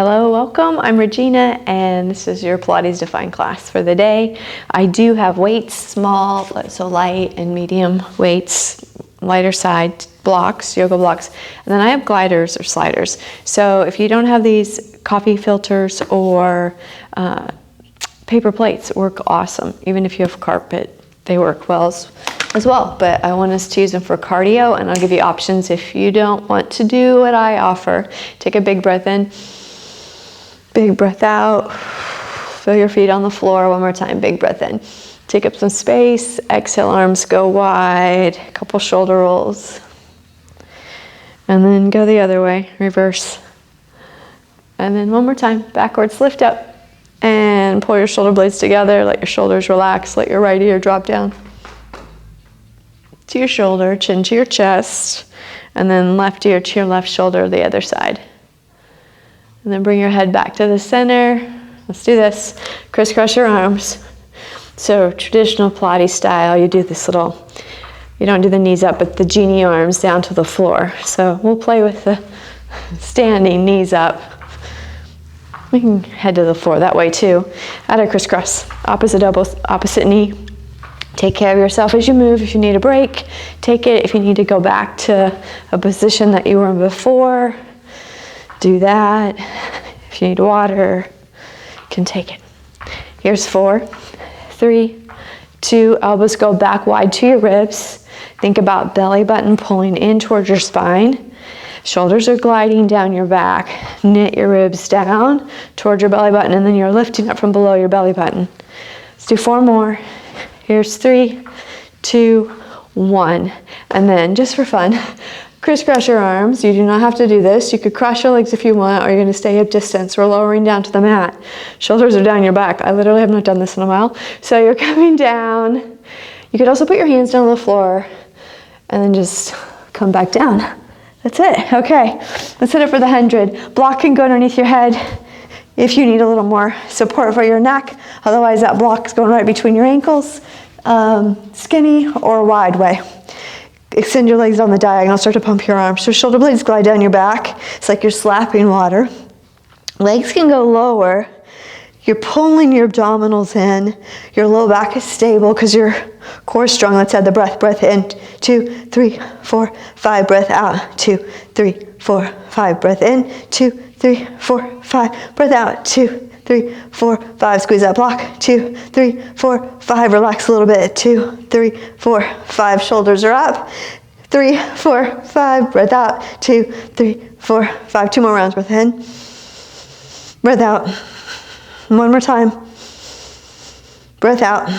Hello, welcome. I'm Regina, and this is your Pilates Define class for the day. I do have weights, small, so light and medium weights, lighter side blocks, yoga blocks, and then I have gliders or sliders. So if you don't have these, coffee filters or paper plates work awesome. Even if you have carpet, they work well as well. But I want us to use them for cardio, and I'll give you options if you don't want to do what I offer. Take a big breath in. Big breath out, feel your feet on the floor. One more time, big breath in. Take up some space, exhale, arms go wide, a couple shoulder rolls. And then go the other way, reverse. And then one more time, backwards, lift up. And pull your shoulder blades together, let your shoulders relax, let your right ear drop down to your shoulder, chin to your chest, and then left ear to your left shoulder, the other side. And then bring your head back to the center. Let's do this. Crisscross your arms. So traditional Pilates style, you do this little, you don't do the knees up, but the genie arms down to the floor. So we'll play with the standing knees up. We can head to the floor that way too. Add a crisscross, opposite elbow, opposite knee. Take care of yourself as you move. If you need a break, take it. If you need to go back to a position that you were in before, do that. If you need water, you can take it. Here's 4, 3, 2, elbows go back wide to your ribs. Think about belly button pulling in towards your spine. Shoulders are gliding down your back. Knit your ribs down towards your belly button, and then you're lifting up from below your belly button. Let's do 4 more. Here's 3, 2, 1. And then just for fun, crisscross your arms. You do not have to do this. You could cross your legs if you want, or you're going to stay up distance. We're lowering down to the mat. Shoulders are down your back. I literally have not done this in a while. So you're coming down. You could also put your hands down on the floor and then just come back down. That's it. Okay, let's hit it for the 100. Block can go underneath your head if you need a little more support for your neck. Otherwise, that block is going right between your ankles, skinny or wide way. Extend your legs on the diagonal, start to pump your arms. So shoulder blades glide down your back. It's like you're slapping water. Legs can go lower. You're pulling your abdominals in. Your low back is stable because your core is strong. Let's add the breath. Breath in, 2, 3, 4, 5. Breath out, 2, 3, 4, 5. Breath in, 2, 3, 4, 5. Breath out, 2, 3, 4, 5. Squeeze that block. 2, 3, 4, 5. Relax a little bit. 2, 3, 4, 5. Shoulders are up. 3, 4, 5. Breath out. 2, 3, 4, 5. 2 more rounds. Breath in. Breath out. One more time. Breath out.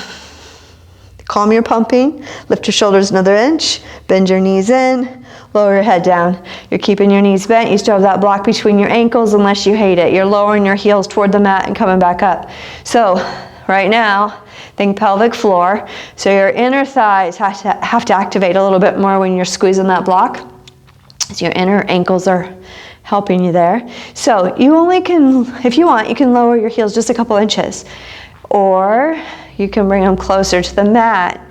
Calm your pumping. Lift your shoulders another inch. Bend your knees in. Lower your head down. You're keeping your knees bent. You still have that block between your ankles unless you hate it. You're lowering your heels toward the mat and coming back up. So right now, think pelvic floor. So your inner thighs have to activate a little bit more when you're squeezing that block. So your inner ankles are helping you there. So you only can, if you want, you can lower your heels just a couple inches. Or you can bring them closer to the mat.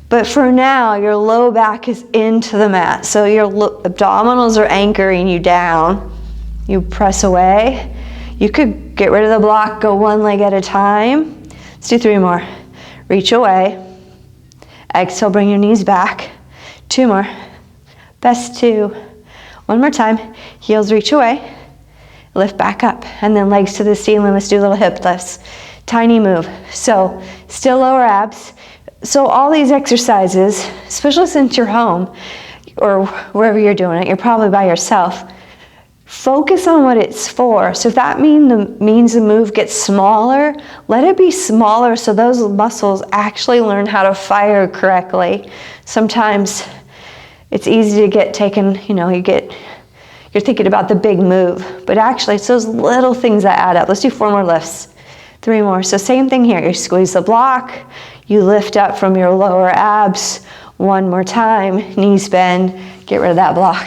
But for now, your low back is into the mat. So your abdominals are anchoring you down. You press away. You could get rid of the block, go one leg at a time. Let's do 3 more. Reach away. Exhale, bring your knees back. 2 more. Best 2. One more time. Heels reach away. Lift back up. And then legs to the ceiling. Let's do little hip lifts. Tiny move. So still lower abs. So all these exercises, especially since you're home or wherever you're doing it, you're probably by yourself, focus on what it's for. So if that means the move gets smaller, let it be smaller so those muscles actually learn how to fire correctly. Sometimes it's easy to get taken, you're thinking about the big move, but actually it's those little things that add up. Let's do 4 more lifts. 3 more. So same thing here. You squeeze the block. You lift up from your lower abs. 1 more time. Knees bend. Get rid of that block.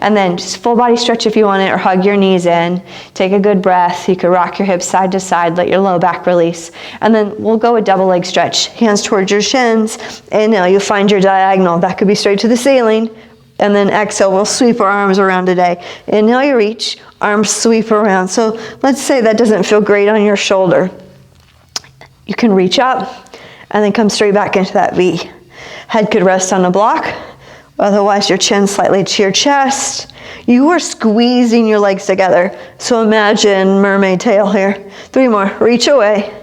And then just full body stretch if you want it, or hug your knees in. Take a good breath. You could rock your hips side to side. Let your low back release. And then we'll go a double leg stretch. Hands towards your shins. Inhale, you find your diagonal. That could be straight to the ceiling. And then exhale, we'll sweep our arms around today. Inhale, you reach. arms sweep around. So let's say that doesn't feel great on your shoulder. You can reach up and then come straight back into that V. Head could rest on a block, otherwise your chin slightly to your chest. You are squeezing your legs together. So imagine mermaid tail here. 3 more, reach away.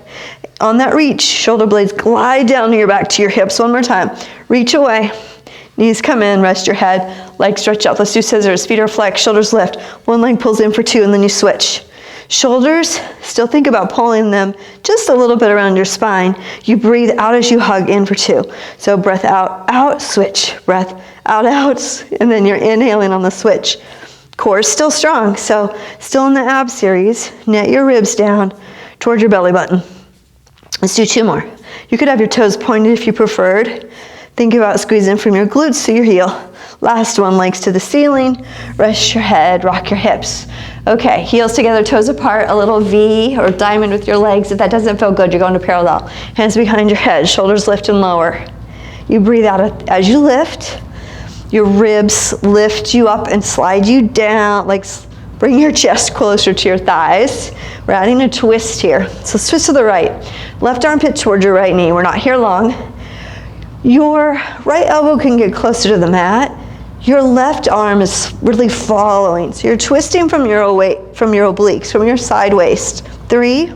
On that reach, shoulder blades glide down to your back to your hips. One more time, reach away. Knees come in, rest your head, legs stretch out. Let's do scissors, feet are flexed, shoulders lift. One leg pulls in for 2 and then you switch. Shoulders, still think about pulling them just a little bit around your spine. You breathe out as you hug in for 2. So breath out, out, switch. Breath out, out, and then you're inhaling on the switch. Core is still strong, so still in the ab series. Net your ribs down towards your belly button. Let's do 2 more. You could have your toes pointed if you preferred. Think about squeezing from your glutes to your heel. Last one, legs to the ceiling. Rest your head, rock your hips. Okay, heels together, toes apart, a little V or diamond with your legs. If that doesn't feel good, you're going to parallel. Hands behind your head, shoulders lift and lower. You breathe out as you lift. Your ribs lift you up and slide you down, like bring your chest closer to your thighs. We're adding a twist here. So switch to the right. Left armpit towards your right knee. We're not here long. Your right elbow can get closer to the mat. Your left arm is really following. So you're twisting from your obliques, from your side waist. 3,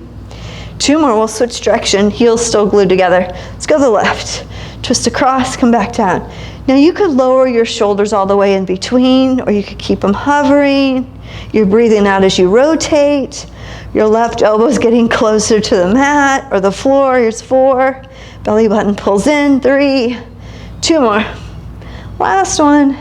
2 more, we'll switch direction. Heels still glued together. Let's go to the left. Twist across, come back down. Now you could lower your shoulders all the way in between, or you could keep them hovering. You're breathing out as you rotate. Your left elbow is getting closer to the mat or the floor. Here's 4. Belly button pulls in. 3, 2 more. Last one.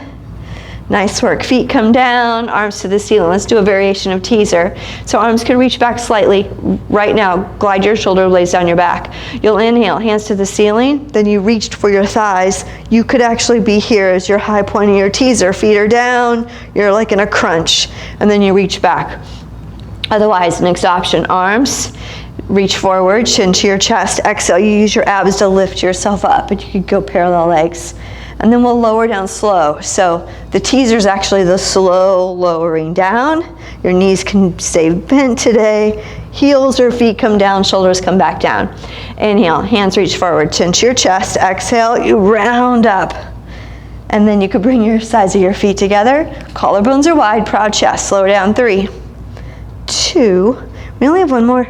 Nice work. Feet come down, arms to the ceiling. Let's do a variation of teaser. So arms can reach back slightly. Right now, glide your shoulder blades down your back. You'll inhale, hands to the ceiling. Then you reached for your thighs. You could actually be here as your high point of your teaser. Feet are down. You're like in a crunch. And then you reach back. Otherwise, next option, arms. Reach forward, chin to your chest. Exhale, you use your abs to lift yourself up. But you could go parallel legs. And then we'll lower down slow. So the teaser is actually the slow lowering down. Your knees can stay bent today. Heels or feet come down, shoulders come back down. Inhale, hands reach forward, chin to your chest. Exhale, you round up. And then you could bring your sides of your feet together. Collarbones are wide, proud chest. Slow down. 3, 2, we only have 1 more.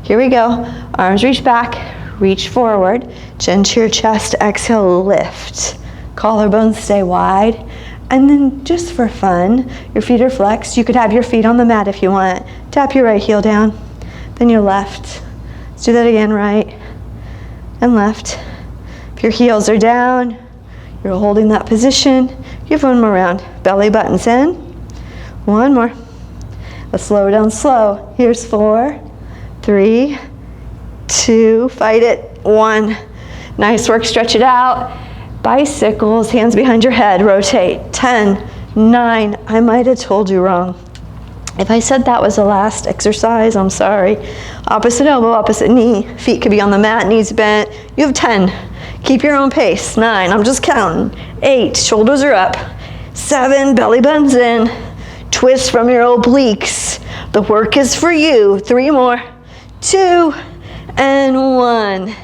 Here we go. Arms reach back, reach forward, chin to your chest. Exhale, lift. Collarbones stay wide. And then just for fun, your feet are flexed. You could have your feet on the mat if you want. Tap your right heel down, then your left. Let's do that again, right and left. If your heels are down, you're holding that position. You have 1 more round. Belly buttons in. 1 more. Let's slow down slow. Here's 4, 3, 2, fight it. 1. Nice work, stretch it out. Bicycles, hands behind your head, rotate. 10, 9, I might have told you wrong. If I said that was the last exercise, I'm sorry. Opposite elbow, opposite knee. Feet could be on the mat, knees bent. You have 10. Keep your own pace. 9, I'm just counting. 8, shoulders are up. 7, belly buttons in. Twist from your obliques. The work is for you. 3 more. 2, and 1.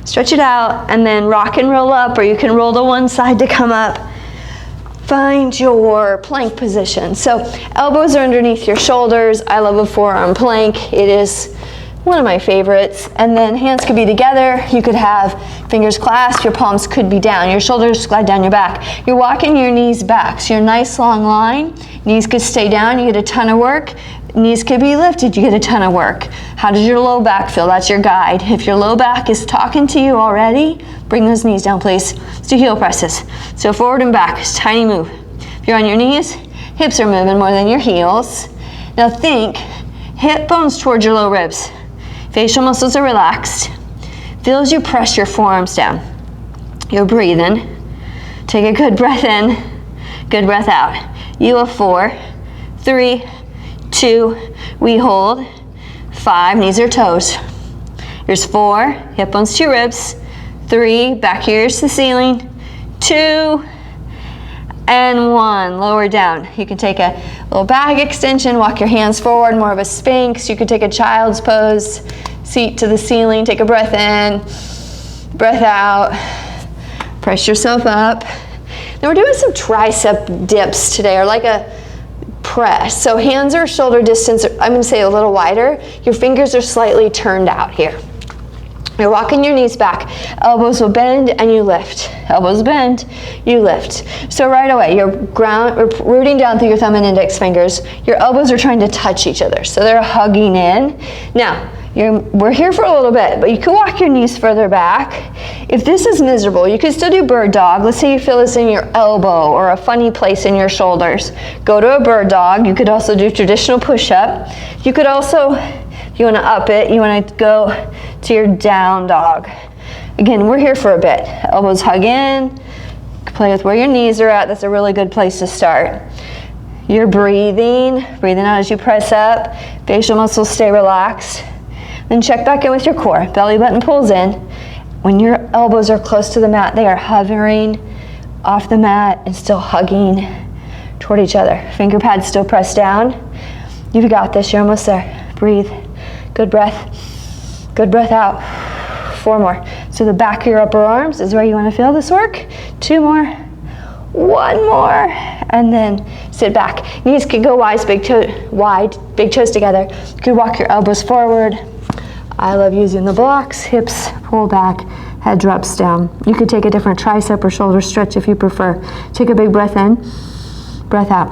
Stretch it out and then rock and roll up, or you can roll to one side to come up. Find your plank position. So elbows are underneath your shoulders. I love a forearm plank. It is one of my favorites. And then hands could be together. You could have fingers clasped. Your palms could be down. Your shoulders glide down your back. You're walking your knees back. So you're a nice long line. Knees could stay down. You get a ton of work. Knees could be lifted, you get a ton of work. How does your low back feel? That's your guide. If your low back is talking to you already, bring those knees down, please. Let's do heel presses. So forward and back, tiny move. If you're on your knees, hips are moving more than your heels. Now think, hip bones towards your low ribs. Facial muscles are relaxed. Feel as you press your forearms down. You're breathing. Take a good breath in, good breath out. You have 4, 3, 2, we hold. 5, knees or toes. Here's 4, hip bones to your ribs. 3, back ears to the ceiling. 2, and 1. Lower down. You can take a little back extension, walk your hands forward, more of a Sphinx. You could take a child's pose, seat to the ceiling, take a breath in, breath out, press yourself up. Now we're doing some tricep dips today, or like a press. So hands are shoulder distance, I'm going to say a little wider. Your fingers are slightly turned out here. You're walking your knees back. Elbows will bend and you lift. Elbows bend, you lift. So right away, you're rooting down through your thumb and index fingers. Your elbows are trying to touch each other. So they're hugging in. Now, we're here for a little bit, but you can walk your knees further back. If this is miserable, you can still do bird dog. Let's say you feel this in your elbow or a funny place in your shoulders. Go to a bird dog. You could also do traditional push-up. You could also, if you want to up it, you want to go to your down dog. Again, we're here for a bit. Elbows hug in. Play with where your knees are at. That's a really good place to start. You're breathing out as you press up. Facial muscles stay relaxed. Then check back in with your core. Belly button pulls in. When your elbows are close to the mat, they are hovering off the mat and still hugging toward each other. Finger pads still pressed down. You've got this. You're almost there. Breathe. Good breath. Good breath out. 4 more. So the back of your upper arms is where you want to feel this work. 2 more. 1 more. And then sit back. Knees can go wide, big toes together. You could walk your elbows forward. I love using the blocks. Hips pull back, head drops down. You could take a different tricep or shoulder stretch if you prefer. Take a big breath in, breath out.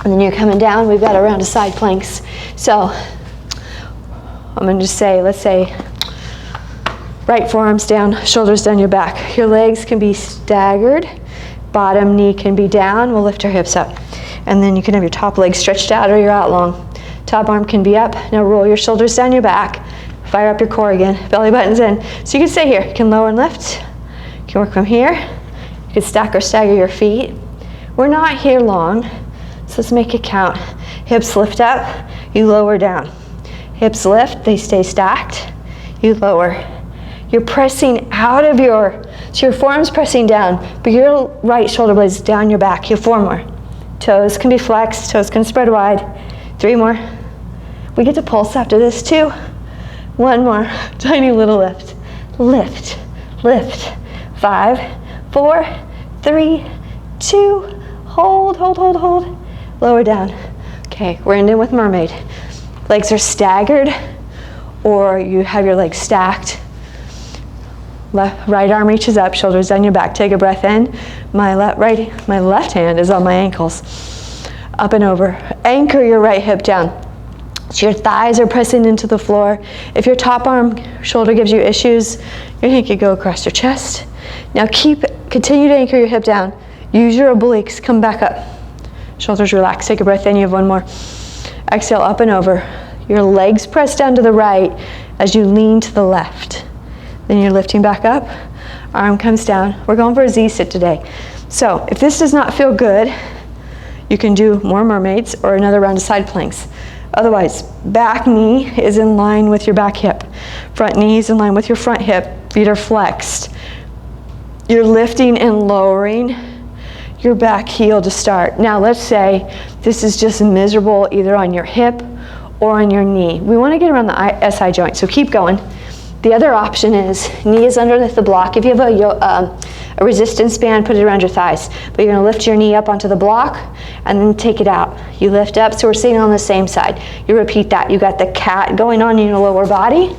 And then you're coming down. We've got a round of side planks. So I'm going to just say, let's say, right forearms down, shoulders down your back. Your legs can be staggered. Bottom knee can be down. We'll lift our hips up. And then you can have your top leg stretched out or you're out long. Top arm can be up. Now roll your shoulders down your back. Fire up your core again. Belly button's in. So you can stay here. You can lower and lift. You can work from here. You can stack or stagger your feet. We're not here long, so let's make it count. Hips lift up. You lower down. Hips lift. They stay stacked. You lower. You're pressing out of so your forearm's pressing down, but your right shoulder blade's down your back. You have 4 more. Toes can be flexed. Toes can spread wide. 3 more. We get to pulse after this too. 1 more. Tiny little lift. Lift. Lift. 5, 4, 3, 2. Hold, hold, hold, hold. Lower down. Okay, we're ending with mermaid. Legs are staggered, or you have your legs stacked. Right arm reaches up, shoulders down your back. Take a breath in. My left hand is on my ankles. Up and over. Anchor your right hip down. So your thighs are pressing into the floor. If your top arm shoulder gives you issues, your hand could go across your chest. Now continue to anchor your hip down. Use your obliques, come back up. Shoulders relax, take a breath in, you have 1 more. Exhale, up and over. Your legs press down to the right as you lean to the left. Then you're lifting back up, arm comes down. We're going for a Z-sit today. So if this does not feel good, you can do more mermaids or another round of side planks. Otherwise, back knee is in line with your back hip. Front knee is in line with your front hip. Feet are flexed. You're lifting and lowering your back heel to start. Now let's say this is just miserable either on your hip or on your knee. We want to get around the SI joint, so keep going. The other option is knee is underneath the block. If you have a resistance band, put it around your thighs. But you're going to lift your knee up onto the block and then take it out. You lift up, so we're sitting on the same side. You repeat that. You got the cat going on in your lower body,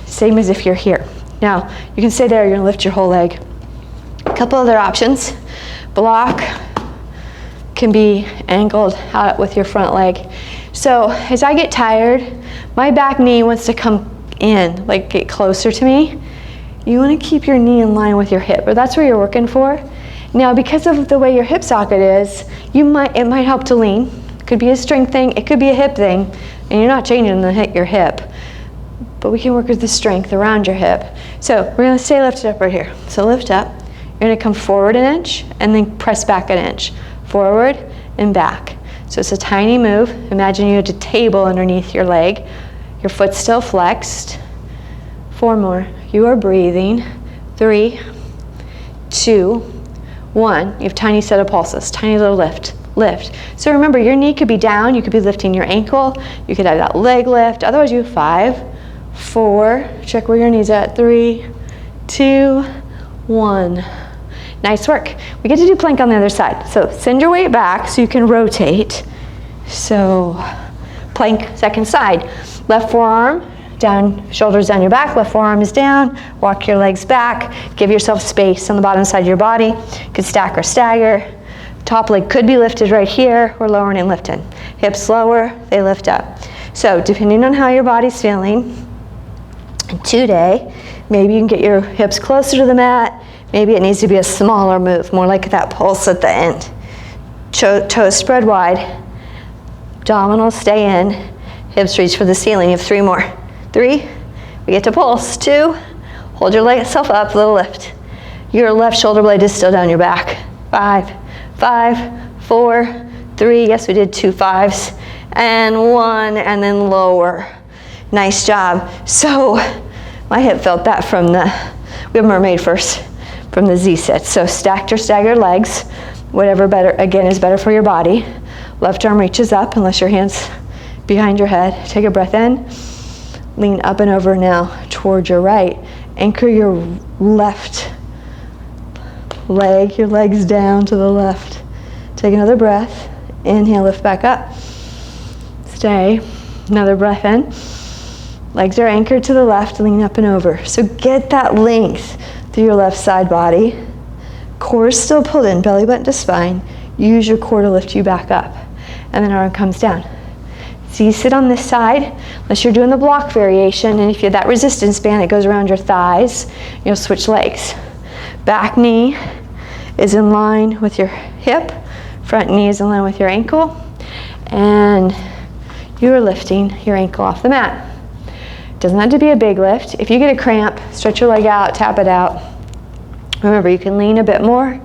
same as if you're here. Now, you can stay there, you're going to lift your whole leg. A couple other options. Block can be angled out with your front leg. So as I get tired, my back knee wants to come in, like get closer to me. You want to keep your knee in line with your hip, or that's where you're working for. Now, because of the way your hip socket is, it might help to lean. It could be a strength thing, it could be a hip thing, and you're not changing your hip. But we can work with the strength around your hip. So we're going to stay lifted up right here. So lift up. You're going to come forward an inch and then press back an inch. Forward and back. So it's a tiny move. Imagine you had a table underneath your leg. Your foot's still flexed. 4 more. You are breathing. 3, 2, 1. You have tiny set of pulses, tiny little lift. So remember, your knee could be down, you could be lifting your ankle, you could have that leg lift. Otherwise you have 5, 4, check where your knee's at, 3, 2, 1. Nice work. We get to do plank on the other side. So send your weight back so you can rotate. So plank, second side. Left forearm down, shoulders down your back, left forearm is down, walk your legs back, give yourself space on the bottom side of your body. You could stack or stagger. Top leg could be lifted right here, or lowering and lifting. Hips lower, they lift up. So depending on how your body's feeling today, maybe you can get your hips closer to the mat, maybe it needs to be a smaller move, more like that pulse at the end. Toes spread wide, abdominals stay in, hips reach for the ceiling. You have 3 more. 3, we get to pulse. 2, hold yourself up, little lift. Your left shoulder blade is still down your back. 5, 4, 3, yes we did 2 5s, and 1, and then lower. Nice job. So my hip felt that from we have mermaid first, from the Z sit. So stacked or staggered legs, whatever better, again, is better for your body. Left arm reaches up, unless your hand's behind your head. Take a breath in, lean up and over now toward your right. Anchor your left leg, your legs down to the left. Take another breath, inhale, lift back up. Stay, another breath in. Legs are anchored to the left, lean up and over. So get that length through your left side body. Core is still pulled in, belly button to spine. Use your core to lift you back up. And then arm comes down. So you sit on this side, unless you're doing the block variation, and if you have that resistance band, it goes around your thighs. You'll switch legs. Back knee is in line with your hip. Front knee is in line with your ankle. And you are lifting your ankle off the mat. Doesn't have to be a big lift. If you get a cramp, stretch your leg out, tap it out. Remember, you can lean a bit more.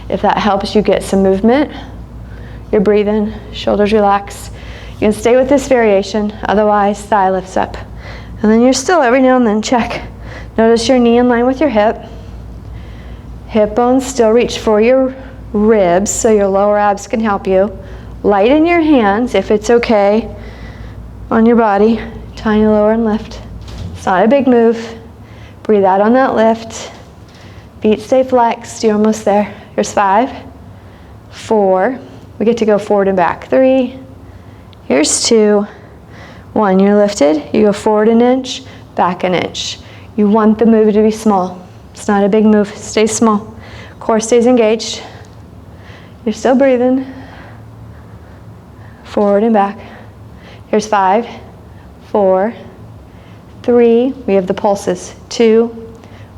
If that helps you get some movement, you're breathing, shoulders relax. You can stay with this variation, otherwise thigh lifts up. And then you're still, every now and then, check. Notice your knee in line with your hip. Hip bones still reach for your ribs, so your lower abs can help you. Light in your hands, if it's okay, on your body. Tiny lower and lift. It's not a big move. Breathe out on that lift. Feet stay flexed. You're almost there. Here's 5, 4. We get to go forward and back. 3. Here's 2. 1. You're lifted. You go forward an inch, back an inch. You want the move to be small. It's not a big move. Stay small. Core stays engaged. You're still breathing. Forward and back. Here's 5, 4, 3. We have the pulses. 2,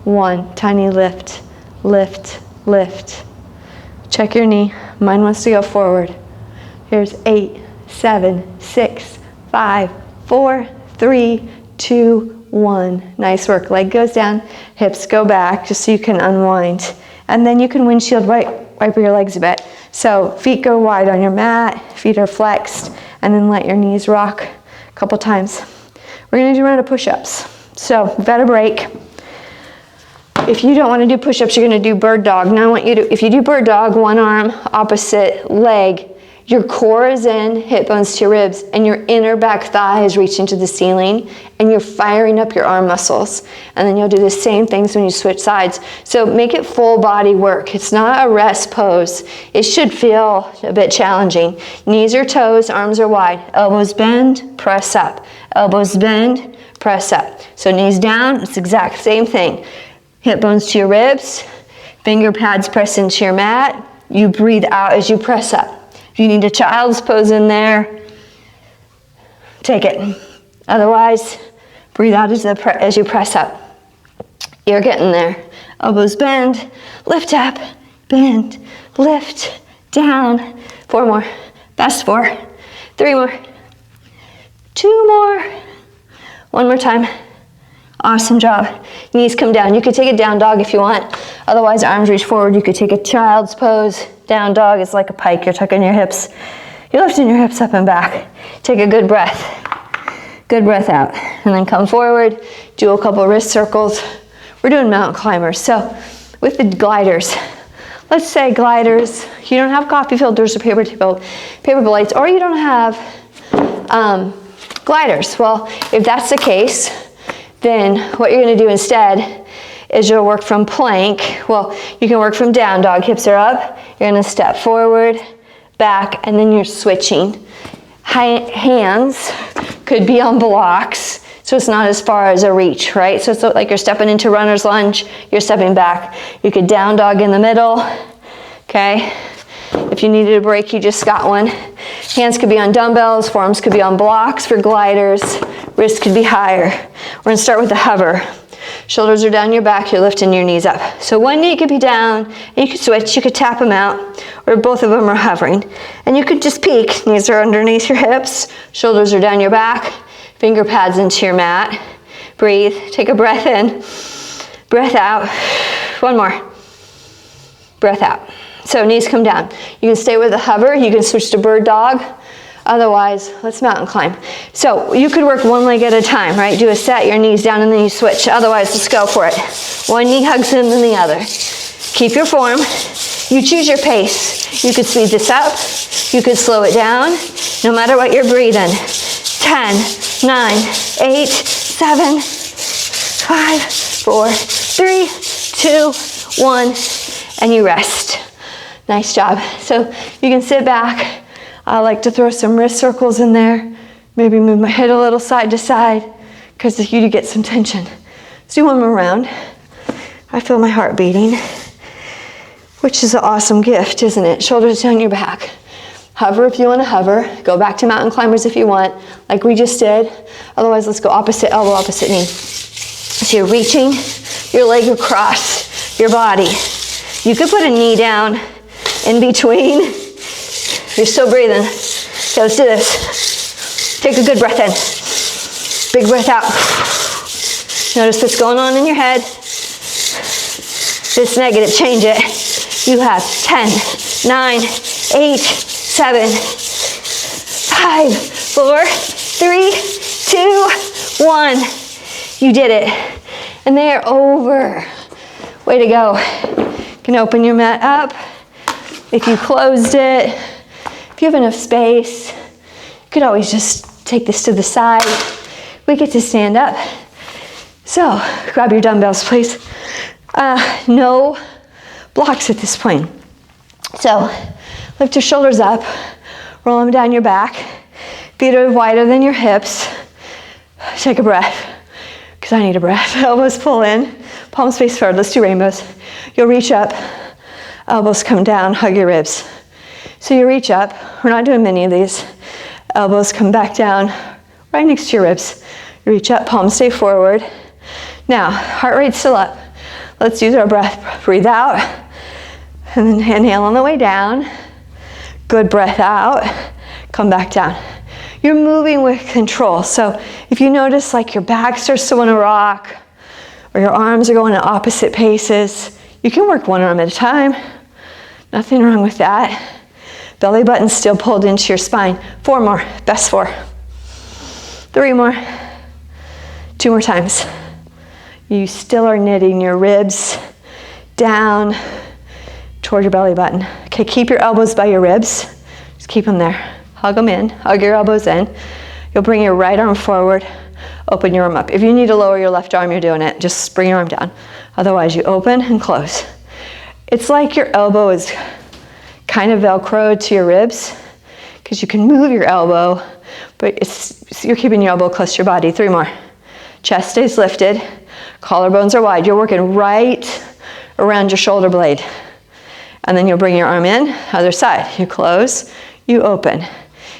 1. Tiny lift, lift, lift. Check your knee. Mine wants to go forward. Here's 8, 7, 6, 5, 4, 3, 2, 1. Nice work. Leg goes down, hips go back, just so you can unwind. And then you can windshield wipe your legs a bit. So feet go wide on your mat, feet are flexed, and then let your knees rock a couple times. We're gonna do a round of push-ups. So we've got a break. If you don't want to do push-ups, you're going to do bird dog. Now I want you to, if you do bird dog, one arm, opposite leg, your core is in, hip bones to your ribs, and your inner back thigh is reaching to the ceiling, and you're firing up your arm muscles. And then you'll do the same things when you switch sides. So make it full body work. It's not a rest pose. It should feel a bit challenging. Knees or toes, arms are wide. Elbows bend, press up. Elbows bend, press up. So knees down, it's the exact same thing. Hip bones to your ribs, finger pads press into your mat. You breathe out as you press up. If you need a child's pose in there, take it. Otherwise, breathe out as you press up. You're getting there. Elbows bend, lift up, bend, lift, down. 4 more. Fast 4. 3 more. 2 more. 1 more time. Awesome job. Knees come down. You could take a down dog if you want. Otherwise, arms reach forward. You could take a child's pose. Down dog is like a pike. You're tucking your hips. You're lifting your hips up and back. Take a good breath. Good breath out. And then come forward. Do a couple wrist circles. We're doing mountain climbers. So with the gliders, let's say gliders, you don't have coffee filters or paper plates, or you don't have gliders. Well, if that's the case, then what you're going to do instead is you'll work from plank. Well, you can work from down dog, hips are up. You're going to step forward, back, and then you're switching. Hands could be on blocks, so it's not as far as a reach, right? So it's like you're stepping into runner's lunge, you're stepping back. You could down dog in the middle, okay? If you needed a break, you just got one. Hands could be on dumbbells, forearms could be on blocks for gliders, wrists could be higher. We're gonna start with the hover. Shoulders are down your back, you're lifting your knees up. So one knee could be down, and you could switch, you could tap them out, or both of them are hovering. And you could just peek, knees are underneath your hips, shoulders are down your back, finger pads into your mat. Breathe, take a breath in, breath out. One more, breath out. So knees come down. You can stay with the hover, you can switch to bird dog. Otherwise, let's mountain climb. So you could work one leg at a time, right? Do a set, your knees down, and then you switch. Otherwise, let's go for it. One knee hugs in, then the other. Keep your form. You choose your pace. You could speed this up. You could slow it down. No matter what you're breathing. 10, 9, 8, 7, 5, 4, 3, 2, 1, and you rest. Nice job. So you can sit back. I like to throw some wrist circles in there, maybe move my head a little side to side, because you do get some tension. Let's do one more round. I feel my heart beating, which is an awesome gift, isn't it? Shoulders down your back. Hover if you want to hover. Go back to mountain climbers if you want, like we just did. Otherwise, let's go opposite elbow, opposite knee. So you're reaching your leg across your body. You could put a knee down in between. You're still breathing. Okay, let's do this. Take a good breath in. Big breath out. Notice what's going on in your head. If it's negative, change it. You have 10, 9, 8, 7, 5, 4, 3, 2, 1. You did it. And they are over. Way to go. You can open your mat up. If you closed it, if you have enough space, you could always just take this to the side. We get to stand up. So grab your dumbbells, please. No blocks at this point. So lift your shoulders up, roll them down your back. Feet are wider than your hips. Take a breath, because I need a breath. Elbows pull in, palms face forward. Let's do rainbows. You'll reach up, elbows come down, hug your ribs. So you reach up, we're not doing many of these. Elbows come back down, right next to your ribs. You reach up, palms stay forward. Now, heart rate's still up. Let's use our breath. Breathe out, and then inhale on the way down. Good breath out, come back down. You're moving with control. So if you notice like your back starts to want to rock, or your arms are going at opposite paces, you can work one arm at a time. Nothing wrong with that. Belly button still pulled into your spine. 4 more, best 4. 3 more. 2 more times. You still are knitting your ribs down toward your belly button. Okay, keep your elbows by your ribs. Just keep them there. Hug them in, hug your elbows in. You'll bring your right arm forward, open your arm up. If you need to lower your left arm, you're doing it. Just bring your arm down. Otherwise, you open and close. It's like your elbow is kind of velcroed to your ribs, because you can move your elbow, but you're keeping your elbow close to your body. 3 more. Chest stays lifted, collarbones are wide. You're working right around your shoulder blade. And then you'll bring your arm in, other side. You close, you open.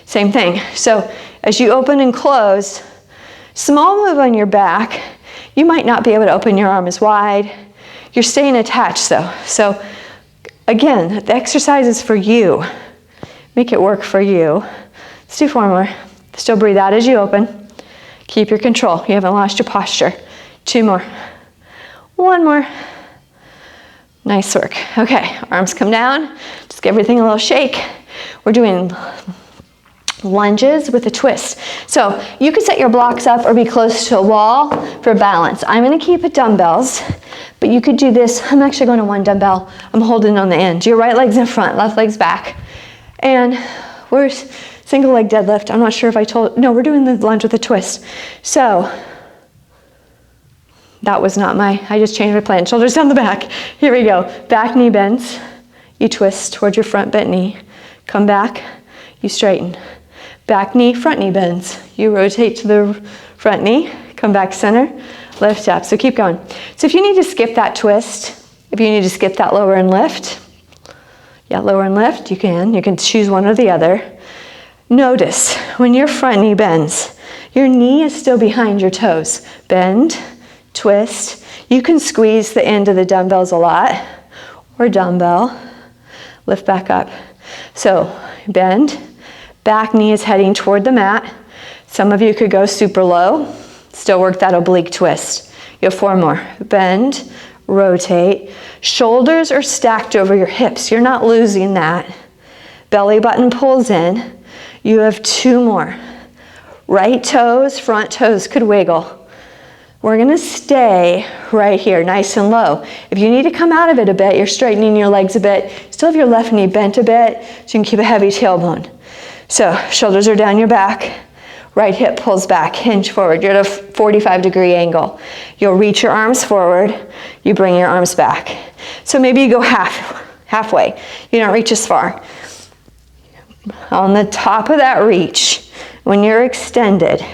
Same thing. So as you open and close, small move on your back. You might not be able to open your arm as wide. You're staying attached though. So again, the exercise is for you. Make it work for you. Let's do 4 more. Still breathe out as you open. Keep your control. You haven't lost your posture. 2 more. 1 more. Nice work. Okay, arms come down. Just give everything a little shake. We're doing lunges with a twist. So you could set your blocks up or be close to a wall for balance. I'm gonna keep it dumbbells. But you could do this. I'm actually going to one dumbbell. I'm holding on the end. Your right leg's in front, left leg's back. And we're single leg deadlift. I'm not sure if I told, no, we're doing the lunge with a twist. So that was not I just changed my plan. Shoulders down the back. Here we go. Back knee bends. You twist towards your front bent knee. Come back, you straighten. Back knee, front knee bends. You rotate to the front knee, come back center, lift up. So keep going. So if you need to skip that twist, if you need to skip that lower and lift, lower and lift, you can. You can choose one or the other. Notice when your front knee bends, your knee is still behind your toes. Bend, twist. You can squeeze the end of the dumbbells a lot, or dumbbell. Lift back up. So bend, back knee is heading toward the mat. Some of you could go super low, still work that oblique twist. You have 4 more. Bend, rotate. Shoulders are stacked over your hips. You're not losing that. Belly button pulls in. You have 2 more. Right toes, front toes could wiggle. We're gonna stay right here, nice and low. If you need to come out of it a bit, you're straightening your legs a bit, still have your left knee bent a bit, so you can keep a heavy tailbone. So, shoulders are down your back, right hip pulls back, hinge forward. You're at a 45-degree angle. You'll reach your arms forward, you bring your arms back. So maybe you go halfway. You don't reach as far. On the top of that reach, when you're extended,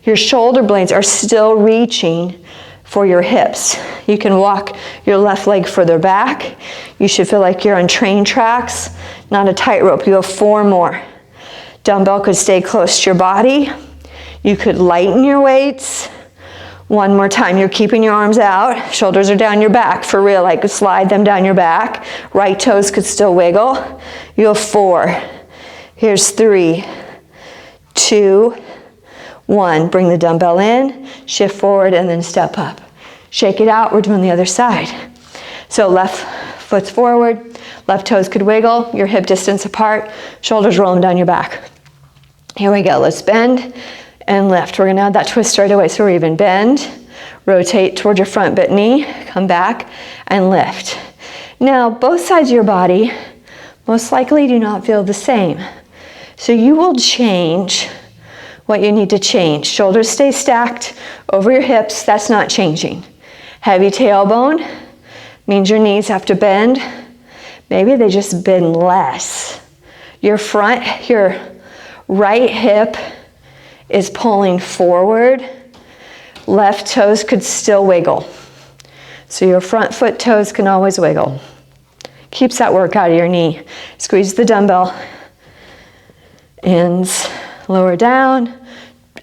your shoulder blades are still reaching for your hips. You can walk your left leg further back. You should feel like you're on train tracks, not a tightrope. You have 4 more. Dumbbell could stay close to your body. You could lighten your weights. 1 more time. You're keeping your arms out. Shoulders are down your back for real. Like slide them down your back. Right toes could still wiggle. You have 4. Here's 3, 2, 1. Bring the dumbbell in, shift forward, and then step up. Shake it out. We're doing the other side. So left foot's forward, left toes could wiggle, your hip distance apart, shoulders rolling down your back. Here we go. Let's bend and lift. We're going to add that twist right away. So we're even. Bend, rotate towards your front bent knee, come back, and lift. Now, both sides of your body most likely do not feel the same. So you will change what you need to change. Shoulders stay stacked over your hips. That's not changing. Heavy tailbone means your knees have to bend. Maybe they just bend less. Your right hip is pulling forward. Left toes could still wiggle. So your front foot toes can always wiggle. Keeps that work out of your knee. Squeeze the dumbbell. Ends lower down.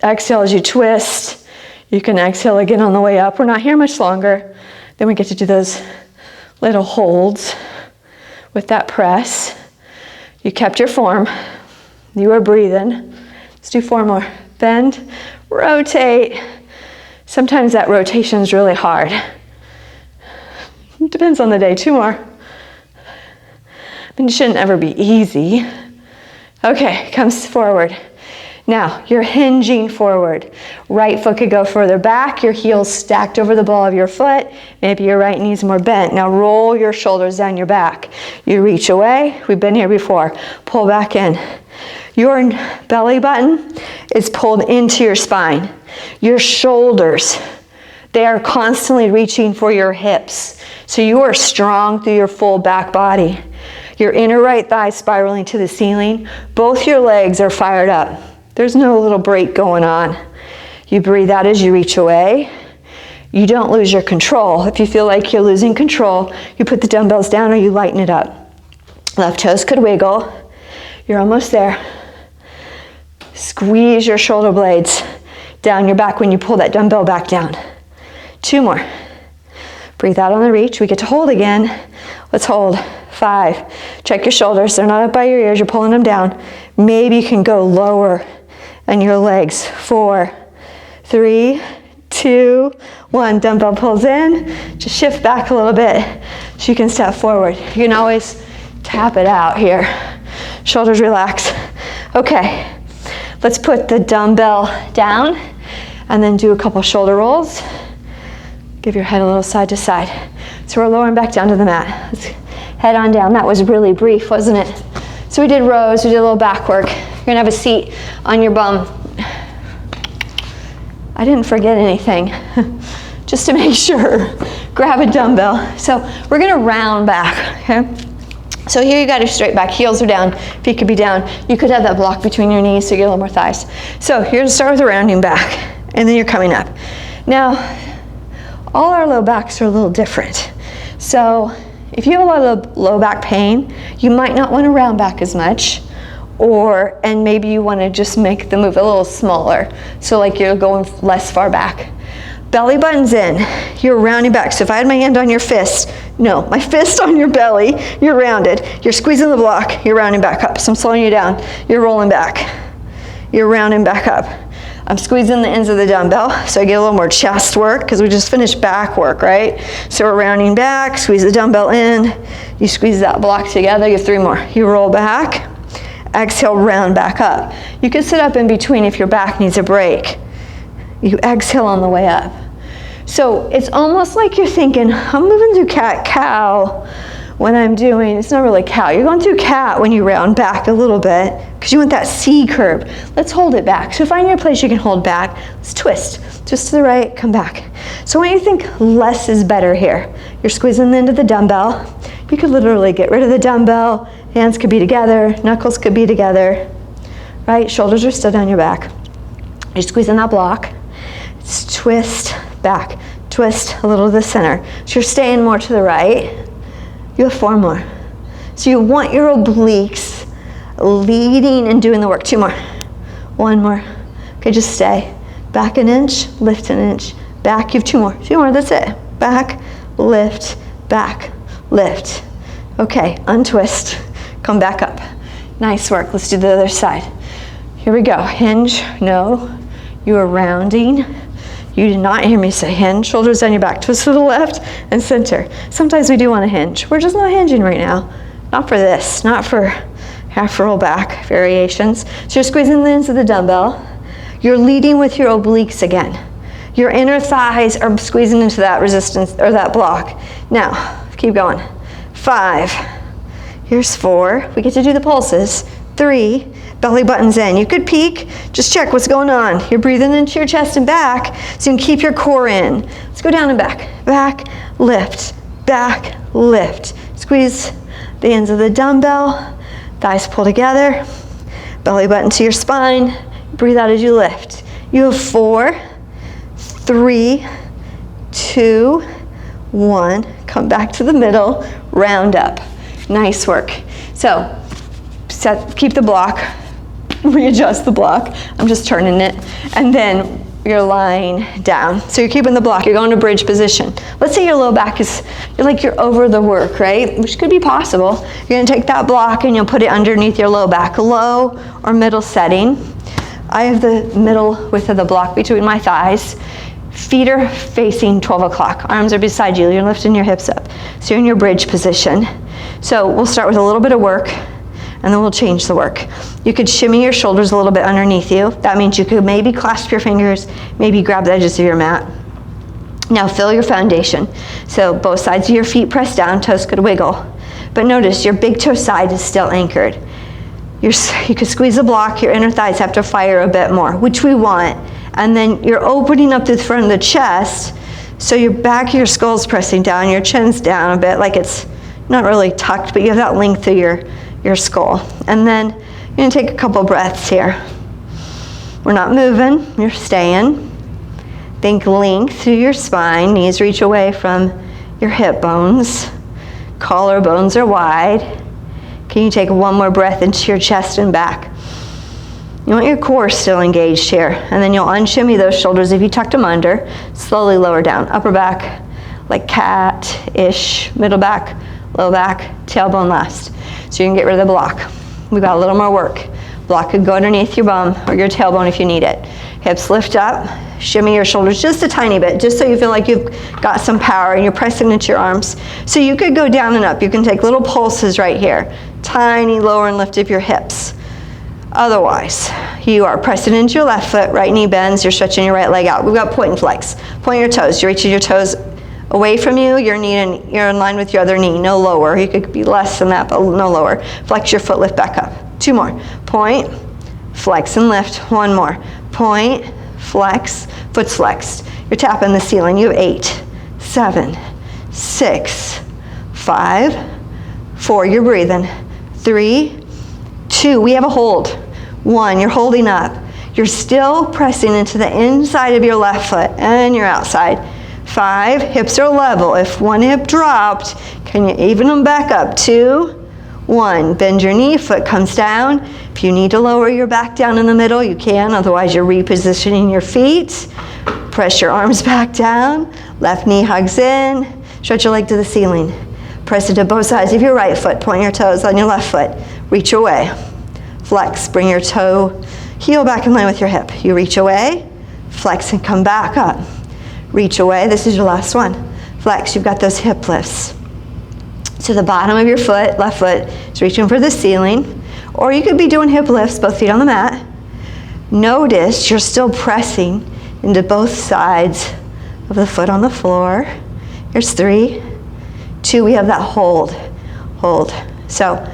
Exhale as you twist. You can exhale again on the way up. We're not here much longer. Then we get to do those little holds with that press. You kept your form. You are breathing. Let's do 4 more. Bend, rotate. Sometimes that rotation is really hard. It depends on the day. 2 more. I mean, it shouldn't ever be easy. Okay, comes forward. Now, you're hinging forward. Right foot could go further back, your heels stacked over the ball of your foot. Maybe your right knee's more bent. Now roll your shoulders down your back. You reach away. We've been here before. Pull back in. Your belly button is pulled into your spine. Your shoulders, they are constantly reaching for your hips. So you are strong through your full back body. Your inner right thigh spiraling to the ceiling. Both your legs are fired up. There's no little break going on. You breathe out as you reach away. You don't lose your control. If you feel like you're losing control, you put the dumbbells down or you lighten it up. Left toes could wiggle. You're almost there. Squeeze your shoulder blades down your back when you pull that dumbbell back down. 2 more. Breathe out on the reach. We get to hold again. Let's hold. 5. Check your shoulders. They're not up by your ears. You're pulling them down. Maybe you can go lower and your legs. 4, 3, 2, 1. Dumbbell pulls in. Just shift back a little bit so you can step forward. You can always tap it out here. Shoulders relax. Okay, let's put the dumbbell down and then do a couple shoulder rolls. Give your head a little side to side. So we're lowering back down to the mat. Let's head on down. That was really brief, wasn't it? So we did rows, we did a little back work. You're gonna have a seat on your bum. I didn't forget anything, just to make sure. Grab a dumbbell. So we're gonna round back, okay? So here you got your straight back, heels are down, feet could be down. You could have that block between your knees so you get a little more thighs. So you're gonna start with a rounding back, and then you're coming up. Now, all our low backs are a little different. So if you have a lot of low back pain, you might not want to round back as much, and maybe you want to just make the move a little smaller. So like you're going less far back. Belly button's in, you're rounding back. So if I had my hand on your fist, no, my fist on your belly, you're rounded. You're squeezing the block, you're rounding back up. So I'm slowing you down, you're rolling back. You're rounding back up. I'm squeezing the ends of the dumbbell, so I get a little more chest work, because we just finished back work, right? So we're rounding back, squeeze the dumbbell in, you squeeze that block together, you have 3 more. You roll back, exhale, round back up. You can sit up in between if your back needs a break. You exhale on the way up. So it's almost like you're thinking, I'm moving through cat-cow when I'm doing, it's not really cow. You're going through cat when you round back a little bit, because you want that C curve. Let's hold it back. So find your place you can hold back. Let's twist. Twist to the right, come back. So I want you to think less is better here. You're squeezing the end of the dumbbell. You could literally get rid of the dumbbell. Hands could be together, knuckles could be together, right? Shoulders are still down your back. You're squeezing that block. It's twist, back, twist a little to the center. So you're staying more to the right. You have 4 more. So you want your obliques leading and doing the work. 2 more. 1 more. Okay, just stay. Back an inch, lift an inch. Back, you have 2 more. 2 more, that's it. Back, lift, back, lift. Okay, untwist. Come back up. Nice work. Let's do the other side. Here we go. Hinge, no. You are rounding. You did not hear me say hinge. Shoulders down your back. Twist to the left and center. Sometimes we do want to hinge. We're just not hinging right now. Not for this. Not for half roll back variations. So you're squeezing the ends of the dumbbell. You're leading with your obliques again. Your inner thighs are squeezing into that resistance or that block. Now, keep going. 5. Here's 4. We get to do the pulses. 3. Belly button's in. You could peek. Just check what's going on. You're breathing into your chest and back, so you can keep your core in. Let's go down and back. Back, lift, back, lift. Squeeze the ends of the dumbbell. Thighs pull together. Belly button to your spine. Breathe out as you lift. You have 4, 3, 2, 1. Come back to the middle. Round up. Nice work. So keep the block. Readjust the block. I'm just turning it. And then you're lying down. So you're keeping the block. You're going to bridge position. Let's say your low back is, you're over the work, right? Which could be possible. You're going to take that block and you'll put it underneath your low back. Low or middle setting. I have the middle width of the block between my thighs. Feet are facing 12 o'clock. Arms are beside you. You're lifting your hips up. So you're in your bridge position. So we'll start with a little bit of work, and then we'll change the work. You could shimmy your shoulders a little bit underneath you. That means you could maybe clasp your fingers, maybe grab the edges of your mat. Now fill your foundation. So both sides of your feet press down, toes could wiggle. But notice your big toe side is still anchored. You could squeeze the block, your inner thighs have to fire a bit more, which we want. And then you're opening up the front of the chest, so your back of your skull's pressing down, your chin's down a bit, like it's not really tucked, but you have that length through your skull. And then you're gonna take a couple breaths here. We're not moving, you're staying. Think length through your spine, knees reach away from your hip bones. Collarbones are wide. Can you take 1 more breath into your chest and back? You want your core still engaged here, and then you'll unshimmy those shoulders if you tucked them under. Slowly lower down, upper back, like cat-ish, middle back, low back, tailbone last. So you can get rid of the block. We've got a little more work. Block could go underneath your bum or your tailbone if you need it. Hips lift up, shimmy your shoulders just a tiny bit, just so you feel like you've got some power and you're pressing into your arms. So you could go down and up. You can take little pulses right here. Tiny lower and lift of your hips. Otherwise, you are pressing into your left foot, right knee bends, you're stretching your right leg out. We've got point and flex. Point your toes, you're reaching your toes Away from you, your knee, and you're in line with your other knee, no lower. You could be less than that, but no lower. Flex your foot, lift back up. 2 more. Point, flex and lift. 1 more. Point, flex, foot's flexed. You're tapping the ceiling. You have 8, 7, 6, 5, 4, you're breathing. 3, 2, we have a hold. 1, you're holding up. You're still pressing into the inside of your left foot and your outside. 5, hips are level. If one hip dropped, can you even them back up? 2, 1, bend your knee, foot comes down. If you need to lower your back down in the middle, you can. Otherwise, you're repositioning your feet. Press your arms back down. Left knee hugs in. Stretch your leg to the ceiling. Press it to both sides of your right foot. Point your toes on your left foot. Reach away. Flex. Bring your toe, heel back in line with your hip. You reach away, flex and come back up. Reach away. This is your last one. Flex. You've got those hip lifts. So the bottom of your foot, left foot, is reaching for the ceiling. Or you could be doing hip lifts, both feet on the mat. Notice you're still pressing into both sides of the foot on the floor. Here's 3, 2, we have that hold. So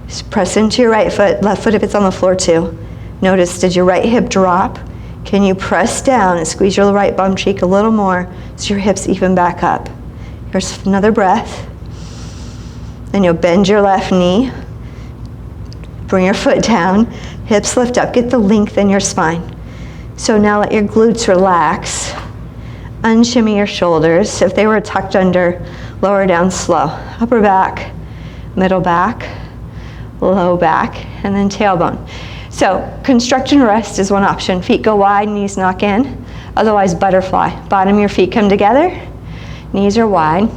just press into your right foot, left foot if it's on the floor too. Notice, did your right hip drop? Can you press down and squeeze your right bum cheek a little more so your hips even back up? Here's another breath. Then you'll bend your left knee. Bring your foot down. Hips lift up. Get the length in your spine. So now let your glutes relax. Unshimmy your shoulders. If they were tucked under, lower down slow. Upper back, middle back, low back, and then tailbone. So construction rest is one option. Feet go wide, knees knock in. Otherwise, butterfly. Bottom of your feet come together. Knees are wide.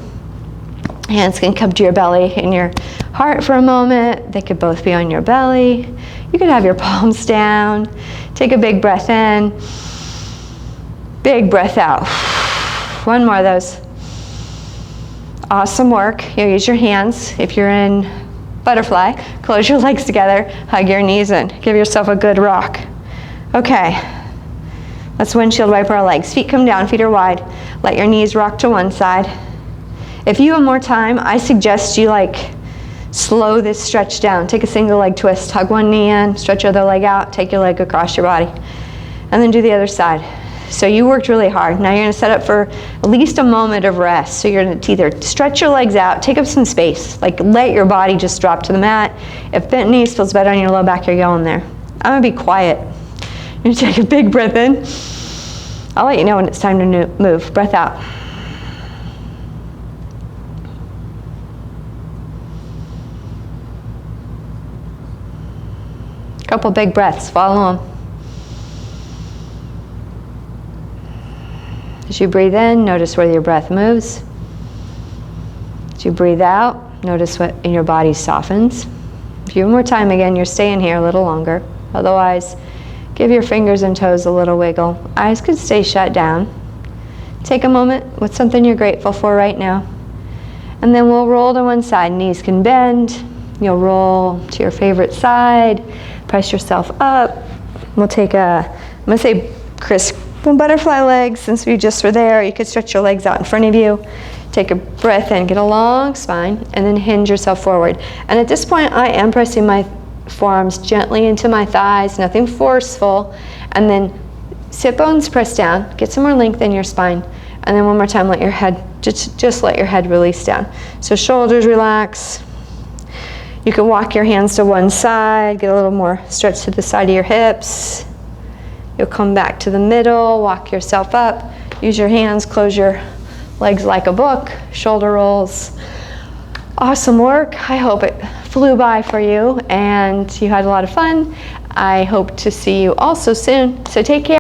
Hands can come to your belly and your heart for a moment. They could both be on your belly. You could have your palms down. Take a big breath in. Big breath out. One more of those. Awesome work. You use your hands. If you're in butterfly, close your legs together, hug your knees in. Give yourself a good rock. Okay, let's windshield wiper our legs. Feet come down, feet are wide. Let your knees rock to one side. If you have more time, I suggest you slow this stretch down. Take a single leg twist, hug one knee in, stretch your other leg out, take your leg across your body, and then do the other side. So you worked really hard. Now you're going to set up for at least a moment of rest. So you're going to either stretch your legs out, take up some space, let your body just drop to the mat. If bent knees feels better on your low back, you're going there. I'm going to be quiet. You're going to take a big breath in. I'll let you know when it's time to move. Breath out. Couple big breaths. Follow them. As you breathe in, notice where your breath moves. As you breathe out, notice what in your body softens. If you have more time again, you're staying here a little longer. Otherwise, give your fingers and toes a little wiggle. Eyes could stay shut down. Take a moment with something you're grateful for right now. And then we'll roll to one side. Knees can bend. You'll roll to your favorite side. Press yourself up. We'll take I'm going to say butterfly legs, since we just were there. You could stretch your legs out in front of you. Take a breath in, get a long spine, and then hinge yourself forward. And at this point, I am pressing my forearms gently into my thighs, nothing forceful. And then sit bones press down, get some more length in your spine. And then one more time, let your head, just let your head release down. So shoulders relax. You can walk your hands to one side, get a little more stretch to the side of your hips. You'll come back to the middle, walk yourself up, use your hands, close your legs like a book, shoulder rolls. Awesome work. I hope it flew by for you and you had a lot of fun. I hope to see you also soon. So take care.